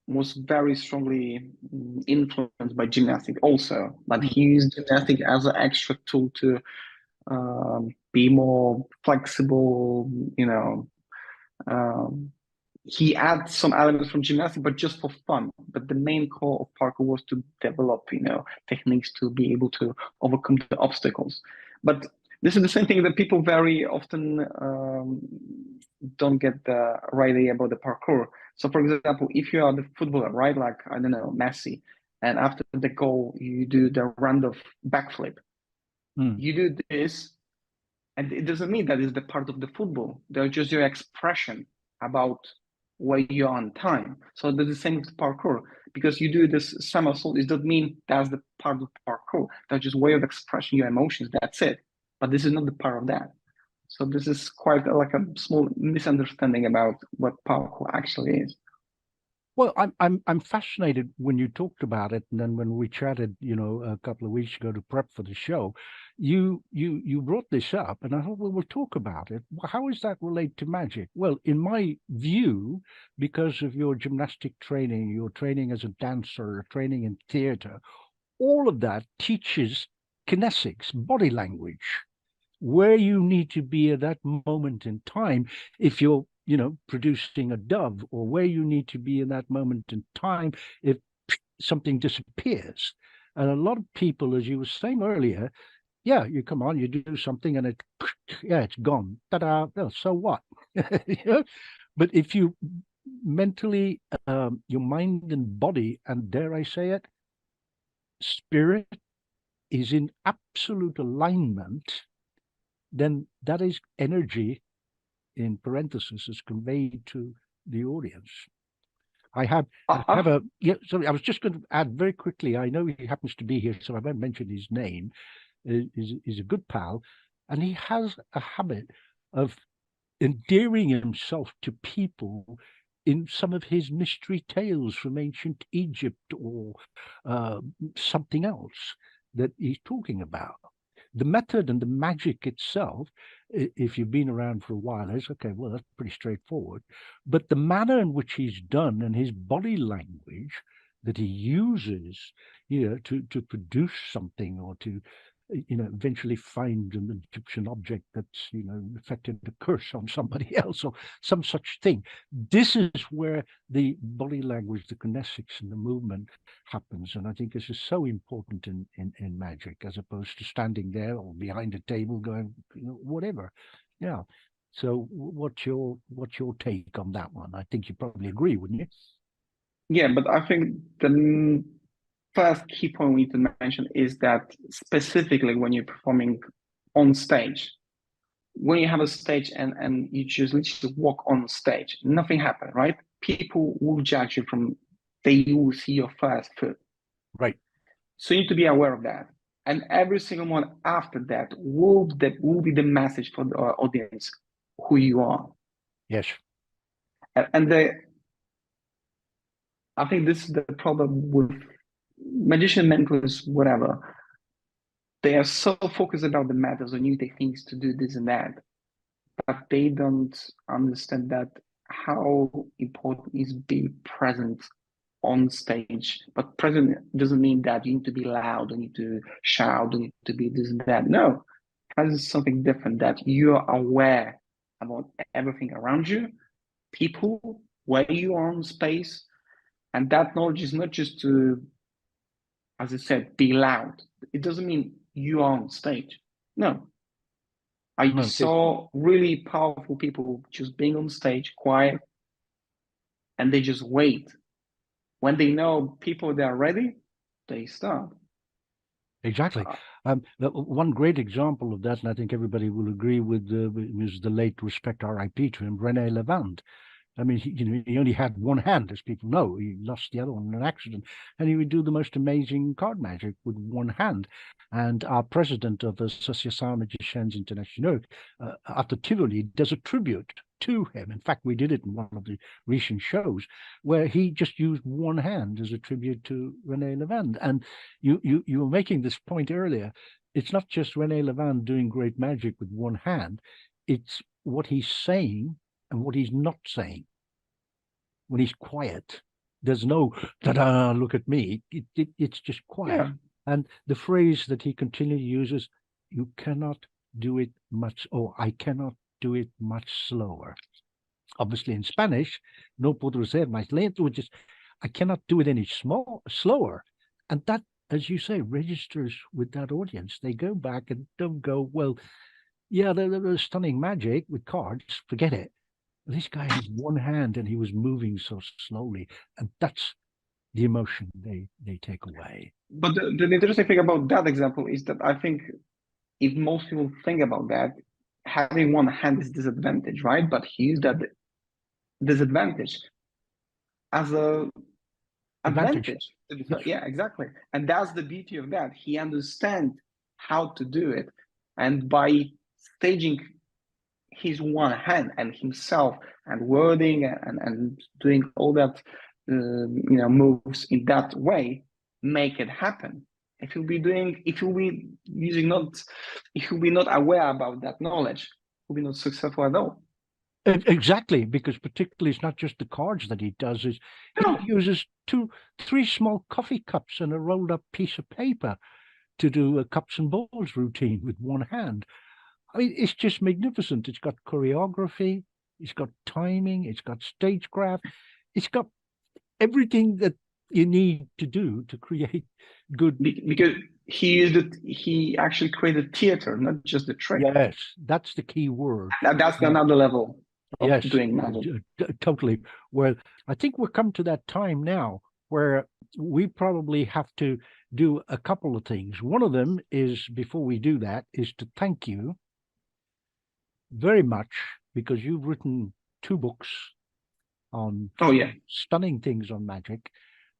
was very strongly influenced by gymnastic also, but he used gymnastic as an extra tool to be more flexible. He adds some elements from gymnastics, but just for fun. But the main core of parkour was to develop, techniques to be able to overcome the obstacles. But this is the same thing that people very often don't get the right idea about the parkour. So, for example, if you are the footballer, right, like, I don't know, Messi, and after the goal, you do the round of backflip. You do this, and it doesn't mean that is the part of the football. They're just your expression about where you are on time. So that's the same with parkour. Because you do this somersault, it doesn't mean that's the part of parkour. That's just way of expressing your emotions. That's it. But this is not the part of that. So this is quite like a small misunderstanding about what parkour actually is. Well, I'm fascinated when you talked about it, and then when we chatted, a couple of weeks ago to prep for the show, you brought this up, and I thought, well, we'll talk about it. How does that relate to magic? Well, in my view, because of your gymnastic training, your training as a dancer, your training in theater, all of that teaches kinesics, body language, where you need to be at that moment in time if you're producing a dove, or where you need to be in that moment in time if something disappears. And a lot of people, as you were saying earlier, you come on, you do something and it's gone. Ta-da! Well, so what? But if you mentally, your mind and body, and dare I say it, spirit is in absolute alignment, then that is energy, in parentheses, is conveyed to the audience. I have a sorry, I was just going to add very quickly. I know he happens to be here, so I won't mention his name. Is a good pal, and he has a habit of endearing himself to people in some of his mystery tales from ancient Egypt, or something else that he's talking about. The method and the magic itself, if you've been around for a while, is okay, well, that's pretty straightforward. But the manner in which he's done, and his body language that he uses, to produce something, or to, eventually find an Egyptian object that's, affected a curse on somebody else, or some such thing. This is where the body language, the kinesics, and the movement happens. And I think this is so important in magic, as opposed to standing there or behind a table going, whatever. Yeah. So what's your take on that one? I think you probably agree, wouldn't you? Yeah, but I think the first key point we need to mention is that specifically when you're performing on stage, when you have a stage and you just literally walk on stage, nothing happened, right? People will judge you from, they will see your first foot. Right. So you need to be aware of that. And every single one after that will be the message for the audience, who you are. Yes. And I think this is the problem with magician mentors, whatever. They are so focused about the methods and new techniques to do this and that, but they don't understand that how important is being present on stage. But present doesn't mean that you need to be loud, you need to shout, you need to be this and that. No, present is something different, that you are aware about everything around you, people, where you are in space. And that knowledge is not just to, as I said, be loud. It doesn't mean you are on stage. No. I saw really powerful people just being on stage, quiet, and they just wait. When they know people that are ready, they start. Exactly. One great example of that, and I think everybody will agree with, is the late, respect RIP to him, René Levand. I mean, he only had one hand, as people know. He lost the other one in an accident, and he would do the most amazing card magic with one hand. And our president of the Association Magiciens Internationaux, after Tivoli, does a tribute to him. In fact, we did it in one of the recent shows, where he just used one hand as a tribute to René Levand. And you were making this point earlier. It's not just René Levand doing great magic with one hand. It's what he's saying and what he's not saying. When he's quiet, there's no ta-da, look at me. It's just quiet. Yeah. And the phrase that he continually uses, you cannot do it much, or I cannot do it much slower. Obviously in Spanish, no puedo ser más lento, which is, I cannot do it any slower. And that, as you say, registers with that audience. They go back and don't go, well, yeah, there's stunning magic with cards, forget it. This guy had one hand and he was moving so slowly, and that's the emotion they take away. But the interesting thing about that example is that I think if most people think about that, having one hand is disadvantage, right? But he used that disadvantage as a Advantage. advantage. Yes. Yeah, exactly. And that's the beauty of that. He understands how to do it. And by staging his one hand and himself and wording and doing all that moves in that way, make it happen. If you'll be not aware about that knowledge, you'll be not successful at all. Exactly, because particularly it's not just the cards that he does, is he uses 3 small coffee cups and a rolled up piece of paper to do a cups and balls routine with one hand. I mean, it's just magnificent. It's got choreography, it's got timing, it's got stagecraft, it's got everything that you need to do to create good. Because he actually created theater, not just the trick. Yes, that's the key word. That's another level of yes, doing magic. Totally. Well, I think we've come to that time now where we probably have to do a couple of things. One of them is, before we do that, is to thank you very much, because you've written 2 books on stunning things on magic,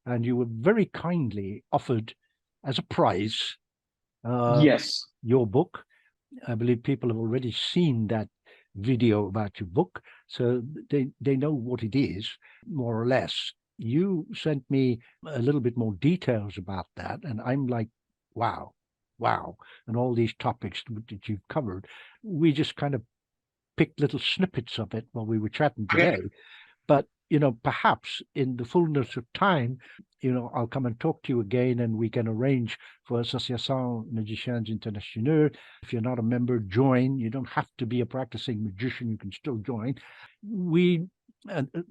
and you were very kindly offered as a prize yes, your book. I believe people have already seen that video about your book, so they know what it is, more or less. You sent me a little bit more details about that, and I'm like, wow, and all these topics that you've covered. We just kind of picked little snippets of it while we were chatting today. But, perhaps in the fullness of time, I'll come and talk to you again, and we can arrange for Association Magiciens Internationaux. If you're not a member, join. You don't have to be a practicing magician. You can still join.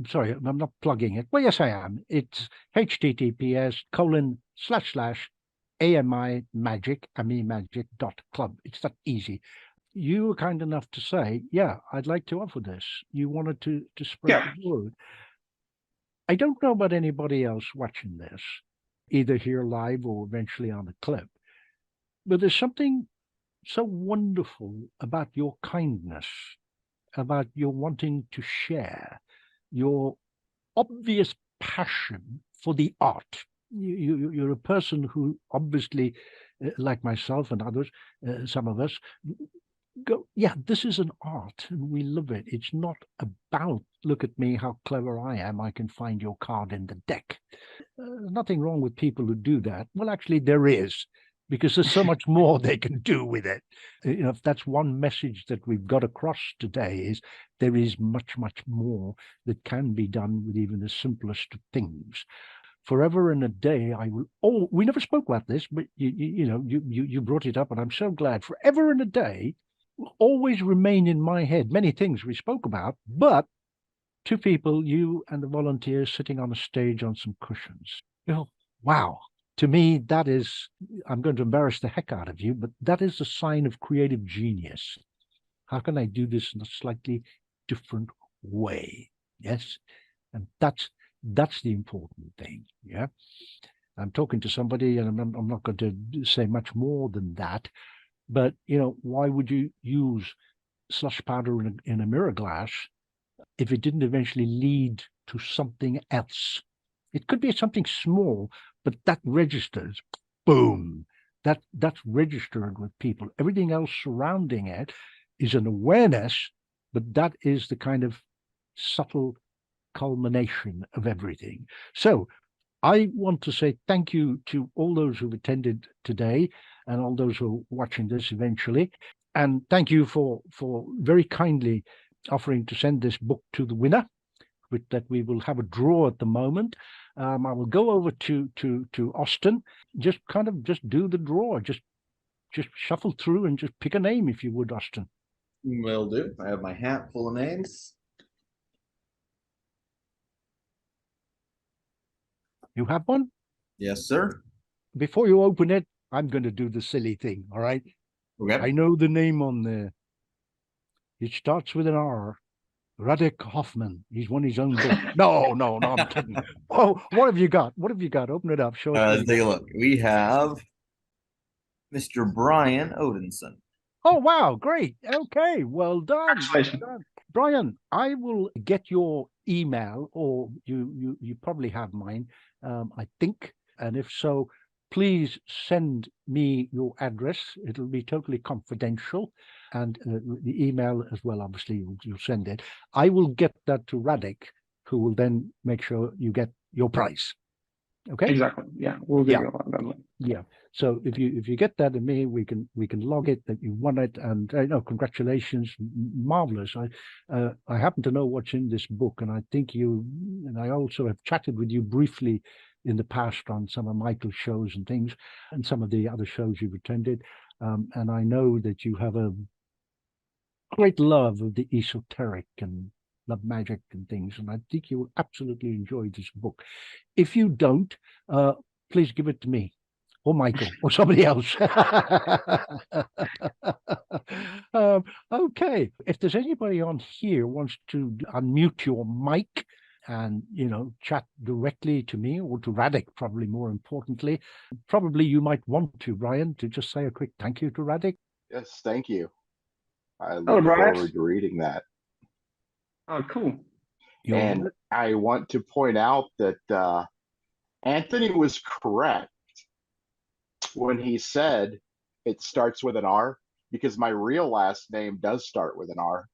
Sorry, I'm not plugging it. Well, yes, I am. It's https://AMImagic.club. It's that easy. You were kind enough to say, yeah, I'd like to offer this. You wanted to spread the word. I don't know about anybody else watching this, either here live or eventually on a clip, but there's something so wonderful about your kindness, about your wanting to share, your obvious passion for the art. You're a person who obviously, like myself and others, some of us, go, yeah, this is an art and we love it. It's not about, look at me, how clever I am, I can find your card in the deck. Nothing wrong with people who do that. Well, actually there is, because there's so much more they can do with it. If that's one message that we've got across today, is there is much more that can be done with even the simplest of things. Forever and a day, I will. Oh, we never spoke about this, but you brought it up, and I'm so glad. Forever and a day will always remain in my head. Many things we spoke about, but 2 people, you and the volunteers, sitting on a stage on some cushions. Wow. To me, that is, I'm going to embarrass the heck out of you, but that is a sign of creative genius. How can I do this in a slightly different way? Yes. And that's the important thing. Yeah. I'm talking to somebody, and I'm not going to say much more than that. But, why would you use slush powder in a mirror glass if it didn't eventually lead to something else? It could be something small, but that registers. Boom. That's registered with people. Everything else surrounding it is an awareness, but that is the kind of subtle culmination of everything. So I want to say thank you to all those who've attended today and all those who are watching this eventually. And thank you for very kindly offering to send this book to the winner, with that we will have a draw at the moment. I will go over to Austin, just do the draw, just shuffle through and just pick a name, if you would, Austin. Will do. I have my hat full of names. You have one? Yes, sir. Before you open it, I'm going to do the silly thing, all right? Okay. I know the name on there. It starts with an R. Radek Hoffman. He's won his own book. No, I'm kidding. Oh, what have you got? Open it up. Show us. Let's take a look. We have Mr. Brian Odinson. Oh, wow, great. Okay, well done. Well Congratulations. done. Brian, I will get your email, or you probably have mine, I think. And if so, please send me your address. It'll be totally confidential. And the email as well, obviously, you'll send it. I will get that to Radek, who will then make sure you get your prize. Okay? Exactly. Yeah, we'll do Yeah. that. Yeah. So if you get that to me, we can log it that you won it, and congratulations, marvelous. I happen to know what's in this book, and I think I also have chatted with you briefly in the past on some of Michael's shows and things, and some of the other shows you've attended, and I know that you have a great love of the esoteric and love magic and things, and I think you will absolutely enjoy this book. If you don't, please give it to me, or Michael, or somebody else. Okay, if there's anybody on here wants to unmute your mic and chat directly to me or to Radek, probably more importantly, probably you might want to, Brian, to just say a quick thank you to Radek. Yes, thank you. I look Brian. forward to reading that. Oh, cool. And I want to point out that Anthony was correct when he said it starts with an R, because my real last name does start with an R.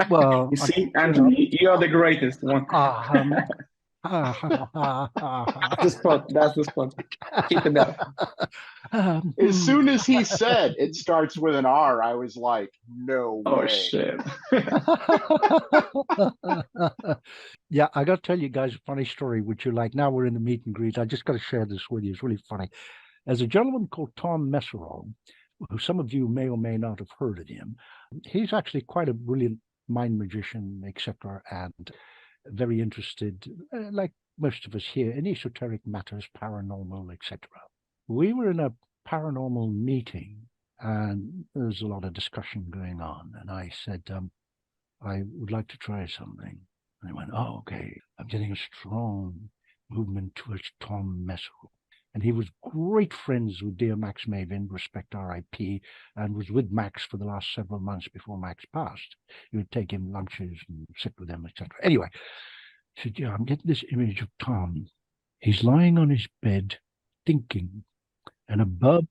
Well, you see, Anthony, you are the greatest one. That's the spot. That's the spot. Keep it up. As soon as he said it starts with an R, I was like, no way. Oh, shit. Yeah, I got to tell you guys a funny story, which you like. Now we're in the meet and greet. I just got to share this with you. It's really funny. There's a gentleman called Tom Messerol, who some of you may or may not have heard of him. He's actually quite a brilliant mind magician, etc., and very interested, like most of us here, in esoteric matters, paranormal, etc. We were in a paranormal meeting, and there was a lot of discussion going on, and I said, I would like to try something. And he went, oh, okay. I'm getting a strong movement towards Tom Messerol. And he was great friends with dear Max Mavin, respect RIP, and was with Max for the last several months before Max passed. He would take him lunches and sit with them, etc. Anyway, he said, yeah, I'm getting this image of Tom. He's lying on his bed thinking, and above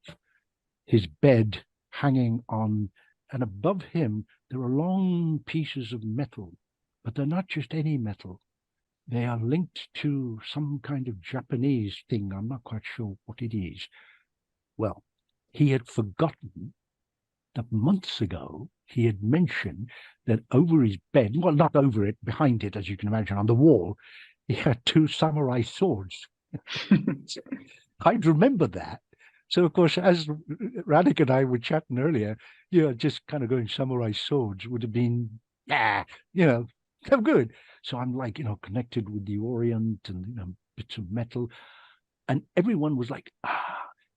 his bed hanging on, and above him, there are long pieces of metal, but they're not just any metal. They are linked to some kind of Japanese thing. I'm not quite sure what it is. Well, he had forgotten that months ago he had mentioned that over his bed, well, not over it, behind it, as you can imagine, on the wall, he had two samurai swords. I'd remember that. So, of course, as Radek and I were chatting earlier, just kind of going samurai swords would have been, so good. So I'm like, connected with the Orient and bits of metal. And everyone was like,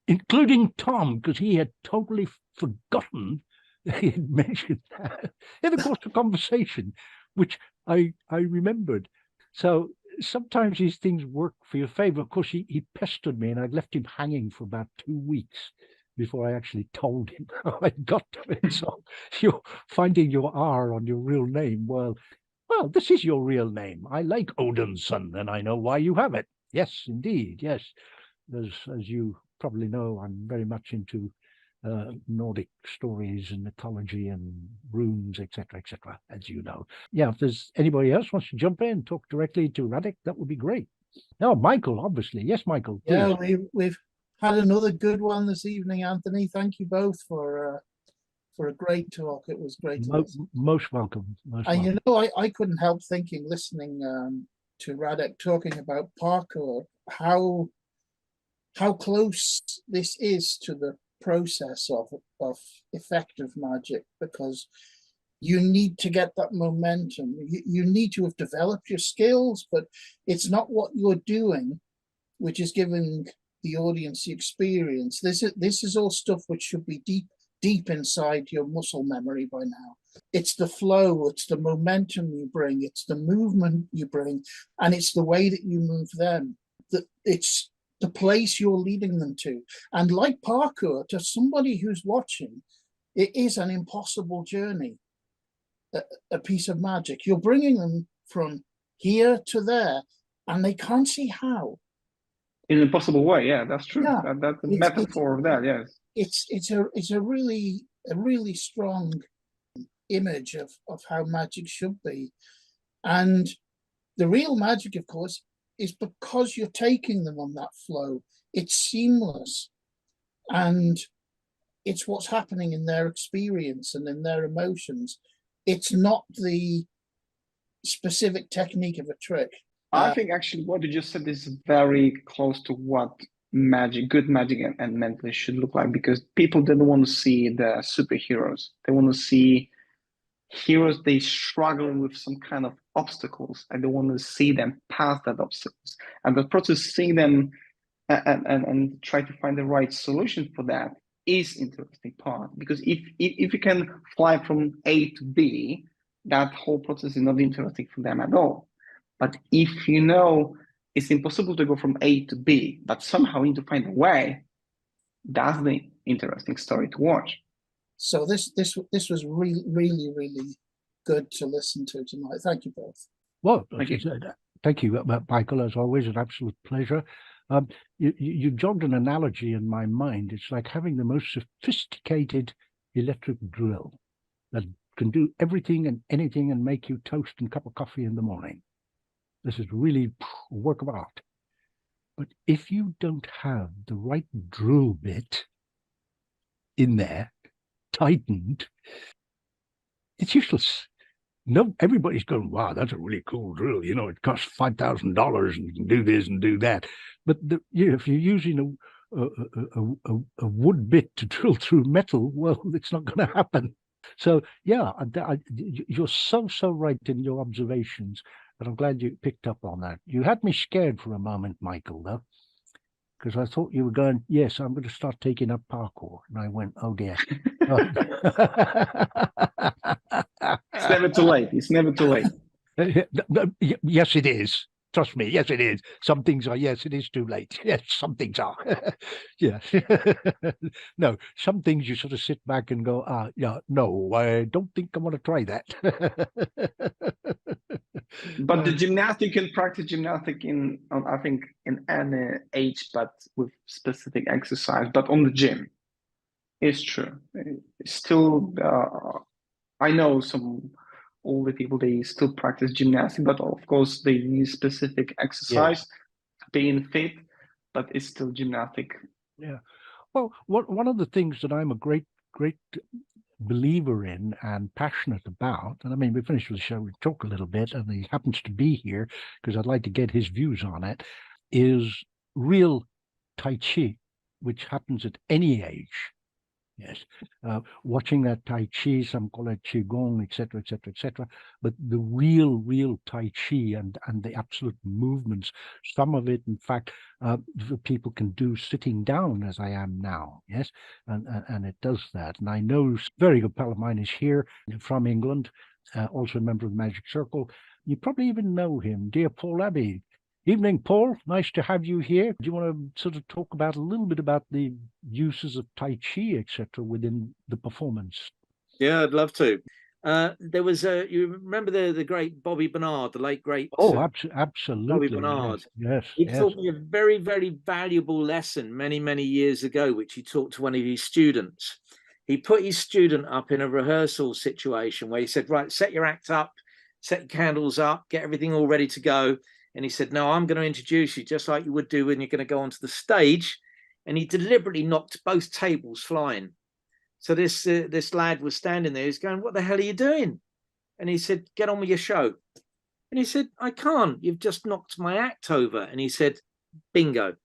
including Tom, because he had totally forgotten that he had mentioned that in the course of conversation, which I remembered. So sometimes these things work for your favor. Of course, he pestered me, and I'd left him hanging for about 2 weeks before I actually told him how I got to it. So you're finding your R on your real name. Well, this is your real name. I like Odin's son, and I know why you have it. Yes, indeed. Yes. As you probably know, I'm very much into Nordic stories and mythology and runes, etc., as you know. Yeah, if there's anybody else wants to jump in, talk directly to Radek, that would be great. No, Michael, obviously. Yes, Michael. Please. Yeah, we've had another good one this evening, Anthony. Thank you both for a great talk. It was great. Most welcome. I couldn't help thinking, listening to Radek talking about parkour, how close this is to the process of effective magic, because you need to get that momentum. You need to have developed your skills, but it's not what you're doing which is giving the audience the experience. This is all stuff which should be deep inside your muscle memory by now. It's the flow, it's the momentum you bring, it's the movement you bring, and it's the way that you move them. It's the place you're leading them to. And like parkour, to somebody who's watching, it is an impossible journey, a piece of magic. You're bringing them from here to there, and they can't see how. In a possible way, yeah, that's true. Yeah, That's the metaphor of that, yes. It's a really strong image of how magic should be. And the real magic, of course, is because you're taking them on that flow. It's seamless, and it's what's happening in their experience and in their emotions. It's not the specific technique of a trick. I think actually what you just said is very close to what magic, good magic and mentally should look like, because people don't want to see the superheroes. They want to see heroes, they struggling with some kind of obstacles, and they want to see them past that obstacles. And the process seeing them and try to find the right solution for that is interesting part, because if you can fly from A to B, that whole process is not interesting for them at all. But if you know it's impossible to go from A to B, but somehow you need to find a way, that's the interesting story to watch. So this was really good to listen to tonight. Thank you both. Well, thank you, Michael, as always, an absolute pleasure. You jogged an analogy in my mind. It's like having the most sophisticated electric drill that can do everything and anything and make you toast and a cup of coffee in the morning. This is really a work of art. But if you don't have the right drill bit in there, tightened, it's useless. No, everybody's going, wow, that's a really cool drill. You know, it costs $5,000 and you can do this and do that. But if you're using a wood bit to drill through metal, well, it's not going to happen. So, yeah, you're so right in your observations, and I'm glad you picked up on that. You had me scared for a moment, Michael, though, because I thought you were going, yes, I'm going to start taking up parkour. And I went, oh, dear. It's never too late. It's never too late. Yes, it is. Trust me. Yes, it is. Some things are. Yes, it is too late. Yes, some things are. Yes. No, some things you sort of sit back and go, yeah, no, I don't think I want to try that. But the gymnastic, you can practice gymnastic I think, in any age, but with specific exercise. But on the gym, it's true. It's still, I know some older people, they still practice gymnastics, but of course they need specific exercise, being fit, but it's still gymnastic. Yeah. Well, one of the things that I'm a great believer in and passionate about, and I mean, we finished with the show, we talk a little bit, and he happens to be here because I'd like to get his views on it, is real Tai Chi, which happens at any age. Yes, watching that Tai Chi, some call it Qigong, etc., etc., etc. But the real Tai Chi and the absolute movements, some of it, in fact, people can do sitting down as I am now. Yes, and it does that. And I know a very good pal of mine is here from England, also a member of the Magic Circle. You probably even know him, dear Paul Abbey. Evening, Paul. Nice to have you here. Do you want to sort of talk about a little bit about the uses of Tai Chi, etc., within the performance? Yeah, I'd love to. There was you remember the great Bobby Bernard, the late great. Oh, absolutely. Bobby Bernard. Yes. He taught me a very, very valuable lesson many years ago, which he taught to one of his students. He put his student up in a rehearsal situation where he said, right, set your act up, set your candles up, get everything all ready to go. And he said, no, I'm going to introduce you just like you would do when you're going to go onto the stage. And he deliberately knocked both tables flying. So this lad was standing there. He's going, what the hell are you doing? And he said, get on with your show. And he said, I can't. You've just knocked my act over. And he said, bingo.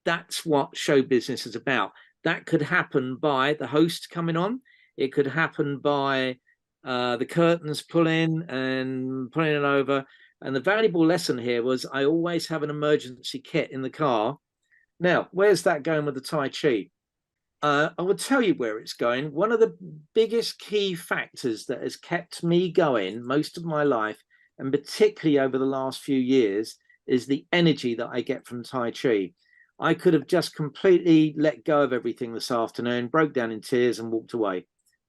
That's what show business is about. That could happen by the host coming on. It could happen by the curtains pulling and pulling it over. And the valuable lesson here was I always have an emergency kit in the car. Now, where's that going with the Tai Chi? I will tell you where it's going. One of the biggest key factors that has kept me going most of my life, and particularly over the last few years, is the energy that I get from Tai Chi. I could have just completely let go of everything this afternoon, broke down in tears and walked away.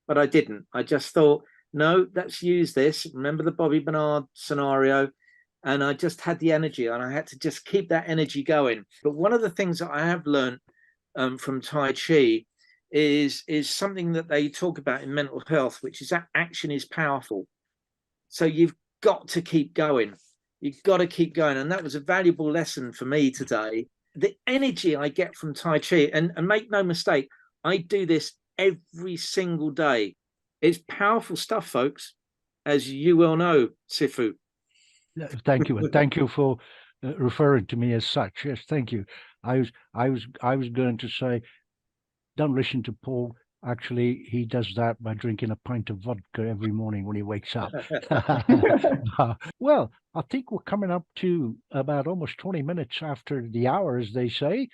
But I didn't. I just thought, no, let's use this. Remember the Bobby Bernard scenario? And I just had the energy, and I had to just keep that energy going. But one of the things that I have learned from Tai Chi is something that they talk about in mental health, which is that action is powerful. So you've got to keep going. You've got to keep going. And that was a valuable lesson for me today. The energy I get from Tai Chi, and make no mistake, I do this every single day. It's powerful stuff, folks, as you well know, Sifu. Thank you, and thank you for referring to me as such. Yes, thank you. I was going to say, don't listen to Paul. Actually, he does that by drinking a pint of vodka every morning when he wakes up. Well, I think we're coming up to about almost 20 minutes after the hour, as they say.